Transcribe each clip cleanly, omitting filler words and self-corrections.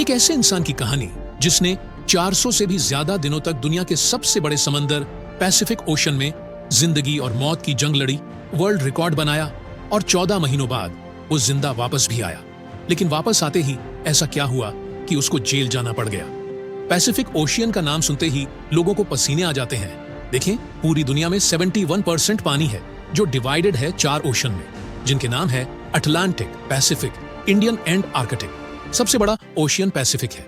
एक ऐसे इंसान की कहानी जिसने 400 से भी ज्यादा दिनों तक दुनिया के सबसे बड़े समंदर पैसिफिक ओशन में जिंदगी और मौत की जंग लड़ी, वर्ल्ड रिकॉर्ड बनाया और 14 महीनों बाद वो जिंदा वापस भी आया। लेकिन वापस आते ही ऐसा क्या हुआ कि उसको जेल जाना पड़ गया। पैसिफिक ओशियन का नाम सुनते ही लोगों को पसीने आ जाते हैं। देखें, पूरी दुनिया में 71% पानी है जो डिवाइडेड है 4 ओशन में, जिनके नाम है Atlantic, Pacific, Indian and Arctic. सबसे बड़ा ओशियन पैसिफिक है।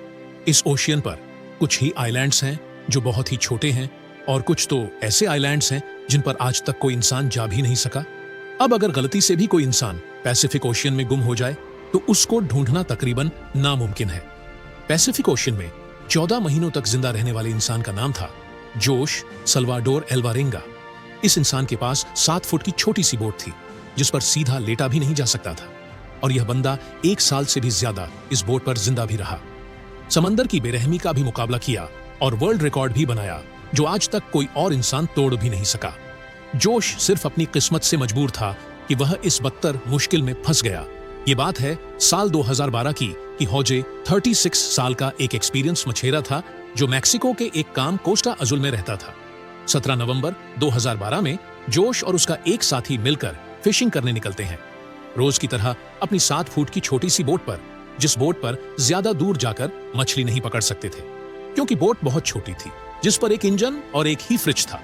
इस ओशियन पर कुछ ही आइलैंड्स हैं जो बहुत ही छोटे हैं और कुछ तो ऐसे आइलैंड्स हैं जिन पर आज तक कोई इंसान जा भी नहीं सका। अब अगर गलती से भी कोई इंसान पैसिफिक ओशियन में गुम हो जाए तो उसको ढूंढना तकरीबन नामुमकिन है। पैसिफिक ओशियन में 14 महीनों तक जिंदा रहने वाले इंसान का नाम था जोश सल्वाडोर एल्वारेंगा। इस इंसान के पास 7 फुट की छोटी सी बोट थी जिस पर सीधा लेटा भी नहीं जा सकता था, और यह बंदा 1 साल से भी ज्यादा इस बोट पर जिंदा भी रहा। समंदर की बेरहमी का भी मुकाबला किया और वर्ल्ड रिकॉर्ड भी बनाया जो आज तक कोई और इंसान तोड़ भी नहीं सका। जोश सिर्फ अपनी किस्मत से मजबूर था कि वह इस बदतर मुश्किल में फंस गया। ये बात है साल 2012 की कि हौजे 36 साल का एक एक्सपीरियंस मछेरा था जो मैक्सिको के एक काम कोस्टा अजुल में रहता था। 17 नवंबर 2012 में जोश और उसका एक साथी मिलकर फिशिंग करने निकलते हैं। रोज की तरह अपनी 7 फुट की छोटी सी बोट पर, जिस बोट पर ज्यादा दूर जाकर मछली नहीं पकड़ सकते थे क्योंकि बोट बहुत छोटी थी, जिस पर एक इंजन और एक ही फ्रिज था,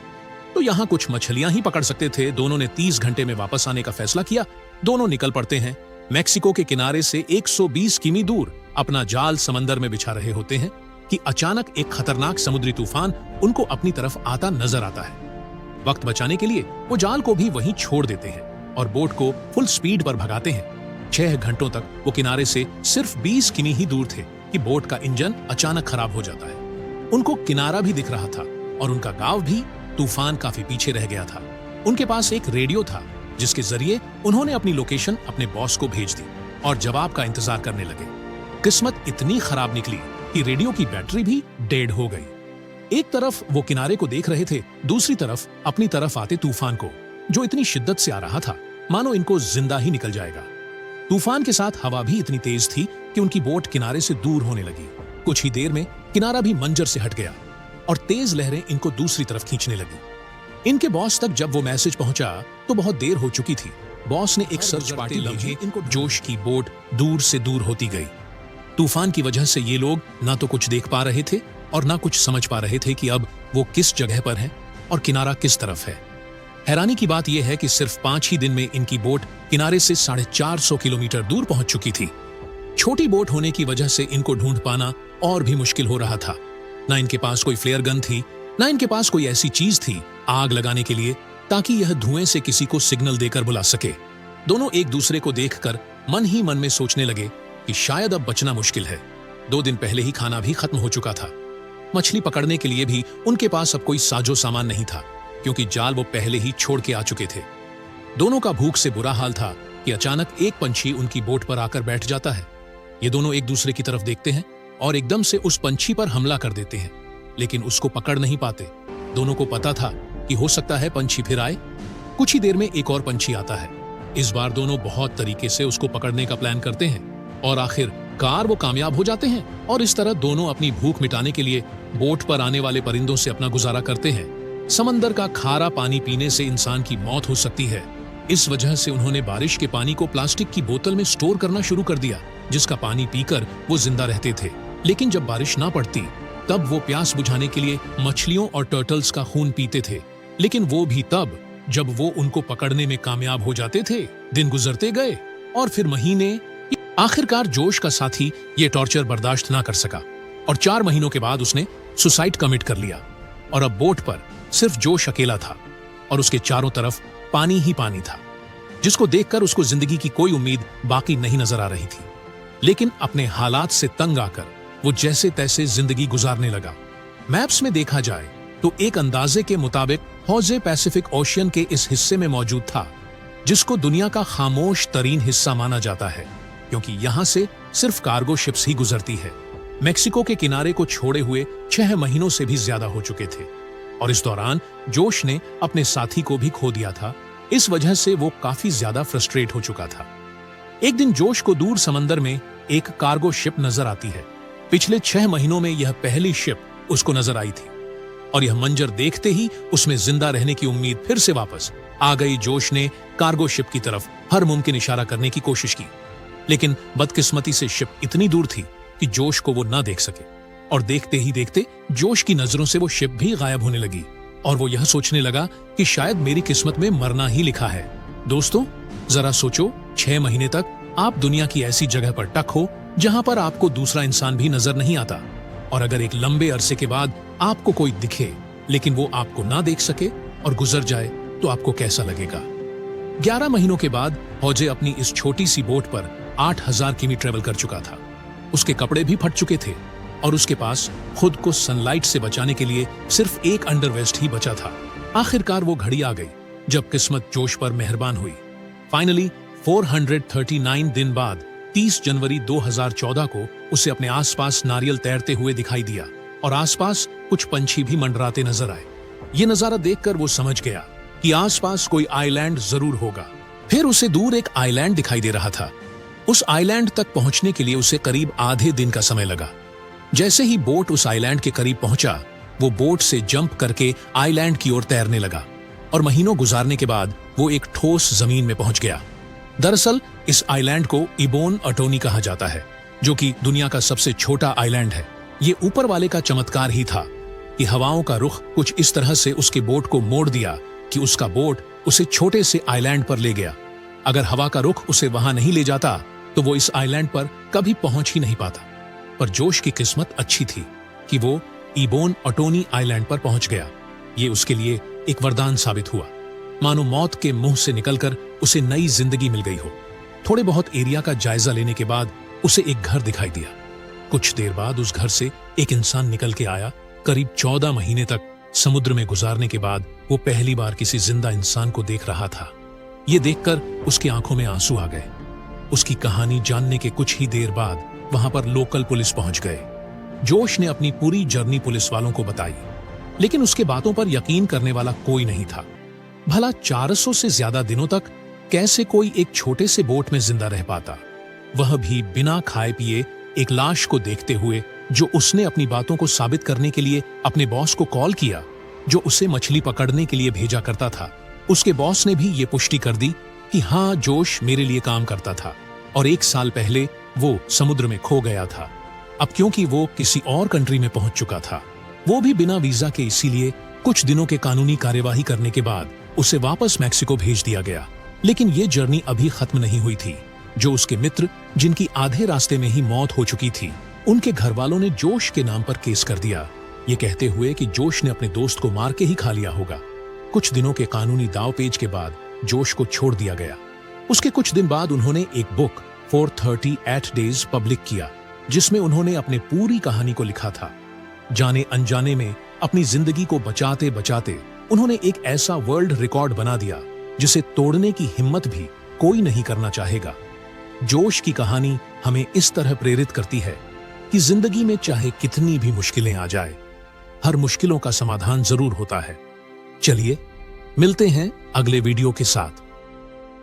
तो यहाँ कुछ मछलियां ही पकड़ सकते थे। दोनों ने 30 घंटे में वापस आने का फैसला किया। दोनों निकल पड़ते हैं। मैक्सिको के किनारे से 120 किमी दूर अपना जाल समंदर में बिछा रहे होते हैं कि अचानक एक खतरनाक समुद्री तूफान उनको अपनी तरफ आता नजर आता है। वक्त बचाने के लिए वो जाल को भी वहीं छोड़ देते हैं और बोट को फुल स्पीड पर भगाते हैं। 6 घंटों तक वो किनारे से सिर्फ 20 किमी ही दूर थे कि बोट का इंजन अचानक खराब हो जाता है। उनको किनारा भी दिख रहा था और उनका गांव भी तूफान काफी पीछे रह गया था। उनके पास एक रेडियो था जिसके जरिए उन्होंने अपनी लोकेशन अपने बॉस को भेज दी और जवाब का इंतजार करने लगे। किस्मत इतनी खराब निकली कि रेडियो की बैटरी भी डेड हो गई। एक तरफ वो किनारे को देख रहे थे, दूसरी तरफ अपनी तरफ आते तूफान को, जो इतनी शिद्दत से आ रहा था मानो इनको जिंदा ही निकल जाएगा। तूफान के साथ हवा भी इतनी तेज थी कि उनकी बोट किनारे से दूर होने लगी। कुछ ही देर में किनारा भी मंजर से हट गया और तेज लहरें इनको दूसरी तरफ खींचने लगी। इनके बॉस तक जब वो मैसेज पहुंचा तो बहुत देर हो चुकी थी। बॉस ने एक सर्च पार्टी लम्हे इनको जोश की बोट दूर से दूर होती गई। तूफान की वजह से ये लोग ना तो कुछ देख पा रहे थे और ना कुछ समझ पा रहे थे कि अब वो किस जगह पर है और किनारा किस तरफ है। हैरानी की बात यह है कि सिर्फ 5 ही दिन में इनकी बोट किनारे से 450 किलोमीटर दूर पहुंच चुकी थी। छोटी बोट होने की वजह से इनको ढूंढ पाना और भी मुश्किल हो रहा था। ना इनके पास कोई फ्लेयर गन थी, ना इनके पास कोई ऐसी चीज थी आग लगाने के लिए ताकि यह धुएं से किसी को सिग्नल देकर बुला सके। दोनों एक दूसरे को देखकर मन ही मन में सोचने लगे कि शायद अब बचना मुश्किल है। 2 दिन पहले ही खाना भी खत्म हो चुका था। मछली पकड़ने के लिए भी उनके पास अब कोई साजो सामान नहीं था क्योंकि जाल वो पहले ही छोड़ के आ चुके थे। दोनों का भूख से बुरा हाल था कि अचानक एक पंछी उनकी बोट पर आकर बैठ जाता है। ये दोनों एक दूसरे की तरफ देखते हैं और एकदम से उस पंछी पर हमला कर देते हैं, लेकिन उसको पकड़ नहीं पाते। दोनों को पता था कि हो सकता है पंछी फिर आए। कुछ ही देर में एक और पंछी आता है। इस बार दोनों बहुत तरीके से उसको पकड़ने का प्लान करते हैं और आखिरकार वो कामयाब हो जाते हैं और इस तरह दोनों अपनी भूख मिटाने के लिए बोट पर आने वाले परिंदों से अपना गुजारा करते हैं। समंदर का खारा पानी पीने से इंसान की मौत हो सकती है। इस वजह से उन्होंने बारिश के पानी को प्लास्टिक की बोतल में स्टोर करना शुरू कर दिया, जिसका पानी पीकर वो जिंदा रहते थे। लेकिन जब बारिश ना पड़ती तब वो प्यास बुझाने के लिए मछलियों और टर्टल्स का खून पीते थे, लेकिन वो भी तब जब वो उनको पकड़ने में कामयाब हो जाते थे। दिन गुजरते गए और फिर महीने। आखिरकार जोश का साथी ये टॉर्चर बर्दाश्त ना कर सका और 4 महीनों के बाद उसने सुसाइड कमिट कर लिया और अब बोट पर सिर्फ जोश अकेला था और उसके चारों तरफ पानी ही पानी था, जिसको देखकर उसको जिंदगी की कोई उम्मीद बाकी नहीं नजर आ रही थी। लेकिन अपने हालात से तंग आकर वो जैसे तैसे जिंदगी गुजारने लगा। मैप्स में देखा जाए तो एक अंदाजे के मुताबिक हौजे पैसिफिक ओशियन के इस हिस्से में मौजूद था, जिसको दुनिया का खामोश तरीन हिस्सा माना जाता है क्योंकि यहाँ से सिर्फ कार्गो शिप्स ही गुजरती है। मैक्सिको के किनारे को छोड़े हुए 6 महीनों से भी ज्यादा हो चुके थे और इस दौरान जोश ने अपने साथी को भी खो दिया था। इस वजह से वो काफी ज्यादा फ्रस्ट्रेट हो चुका था। एक दिन जोश को दूर समंदर में एक कार्गो शिप नजर आती है। पिछले 6 महीनों में यह पहली शिप उसको नजर आई थी और यह मंजर देखते ही उसमें जिंदा रहने की उम्मीद फिर से वापस आ गई। जोश ने कार्गो शिप की तरफ हर मुमकिन इशारा करने की कोशिश की, लेकिन बदकिस्मती से शिप इतनी दूर थी कि जोश को वो ना देख सके और देखते ही देखते जोश की नजरों से वो शिप भी गायब होने लगी और वो यह सोचने लगा कि शायद मेरी किस्मत में मरना ही लिखा है। दोस्तों, जरा सोचो, 6 महीने तक आप दुनिया की ऐसी जगह पर टक हो जहां पर आपको दूसरा इंसान भी नजर नहीं आता, और अगर एक लंबे अरसे के बाद आपको कोई दिखे लेकिन वो आपको ना देख सके और गुजर जाए तो आपको कैसा लगेगा। 11 महीनों के बाद फौजे अपनी इस छोटी सी बोट पर 8000 किमी ट्रेवल कर चुका था। उसके कपड़े भी फट चुके थे और उसके पास खुद को सनलाइट से बचाने के लिए सिर्फ एक अंडरवेस्ट ही बचा था। आखिरकार वो घड़ी आ गई जब किस्मत जोश पर मेहरबान हुई। फाइनली 439 दिन बाद 30 जनवरी 2014 को उसे अपने आसपास नारियल तैरते हुए दिखाई दिया और आसपास कुछ पंछी भी मंडराते नजर आए। ये नजारा देखकर वो समझ गया कि आसपास कोई आइलैंड जरूर होगा। फिर उसे दूर एक आइलैंड दिखाई दे रहा था। उस आइलैंड तक पहुंचने के लिए उसे करीब आधे दिन का समय लगा। जैसे ही बोट उस आइलैंड के करीब पहुंचा, वो बोट से जंप करके आइलैंड की ओर तैरने लगा और महीनों गुजारने के बाद वो एक ठोस जमीन में पहुंच गया। दरअसल इस आइलैंड को इबोन अटोनी कहा जाता है, जो कि दुनिया का सबसे छोटा आइलैंड है। ये ऊपर वाले का चमत्कार ही था कि हवाओं का रुख कुछ इस तरह से उसके बोट को मोड़ दिया कि उसका बोट उसे छोटे से आइलैंड पर ले गया। अगर हवा का रुख उसे वहां नहीं ले जाता तो वो इस आइलैंड पर कभी पहुंच ही नहीं पाता। पर जोश की किस्मत अच्छी थी कि वो इबोन अटोनी आइलैंड पर पहुंच गया। ये उसके लिए एक वरदान साबित हुआ, मानो मौत के मुंह से निकलकर उसे नई जिंदगी मिल गई हो। थोड़े बहुत एरिया का जायजा लेने के बाद उसे एक घर दिखाई दिया। कुछ देर बाद उस घर से एक इंसान निकल के आया। करीब 14 महीने तक समुद्र में गुजारने के बाद वो पहली बार किसी जिंदा इंसान को देख रहा था। ये देखकर उसकी आंखों में आंसू आ गए। उसकी कहानी जानने के कुछ ही देर बाद वहां पर लोकल पुलिस पहुंच गए। जोश ने अपनी पूरी जर्नी पुलिस वालों को बताई, लेकिन उसके बातों पर यकीन करने वाला कोई नहीं था। भला 400 से ज्यादा दिनों तक कैसे कोई एक छोटे से बोट में जिंदा रह पाता, वह भी बिना खाए पिए एक लाश को देखते हुए, जो उसने अपनी बातों को साबित करने के लिए अपने बॉस को कॉल किया, जो उसे मछली पकड़ने के लिए भेजा करता था। उसके बॉस ने भी ये पुष्टि कर दी कि हाँ, जोश मेरे लिए काम करता था और 1 साल पहले वो समुद्र में खो गया था। अब क्योंकि वो किसी और कंट्री में पहुंच चुका था, वो भी बिना वीजा के, इसीलिए कुछ दिनों के कानूनी कार्यवाही करने के बाद उसे वापस मैक्सिको भेज दिया गया। लेकिन ये जर्नी अभी खत्म नहीं हुई थी। जो उसके मित्र, जिनकी आधे रास्ते में ही मौत हो चुकी थी, उनके घर वालों ने जोश के नाम पर केस कर दिया, ये कहते हुए कि जोश ने अपने दोस्त को मार के ही खा लिया होगा। कुछ दिनों के कानूनी दावपेच के बाद जोश को छोड़ दिया गया। उसके कुछ दिन बाद उन्होंने एक बुक 438 डेज पब्लिक किया, जिसमें उन्होंने अपने पूरी कहानी को लिखा था। जाने अनजाने में अपनी जिंदगी को बचाते बचाते उन्होंने एक ऐसा वर्ल्ड रिकॉर्ड बना दिया जिसे तोड़ने की हिम्मत भी कोई नहीं करना चाहेगा। जोश की कहानी हमें इस तरह प्रेरित करती है कि जिंदगी में चाहे कितनी भी मुश्किलें आ जाए, हर मुश्किलों का समाधान जरूर होता है। चलिए मिलते हैं अगले वीडियो के साथ।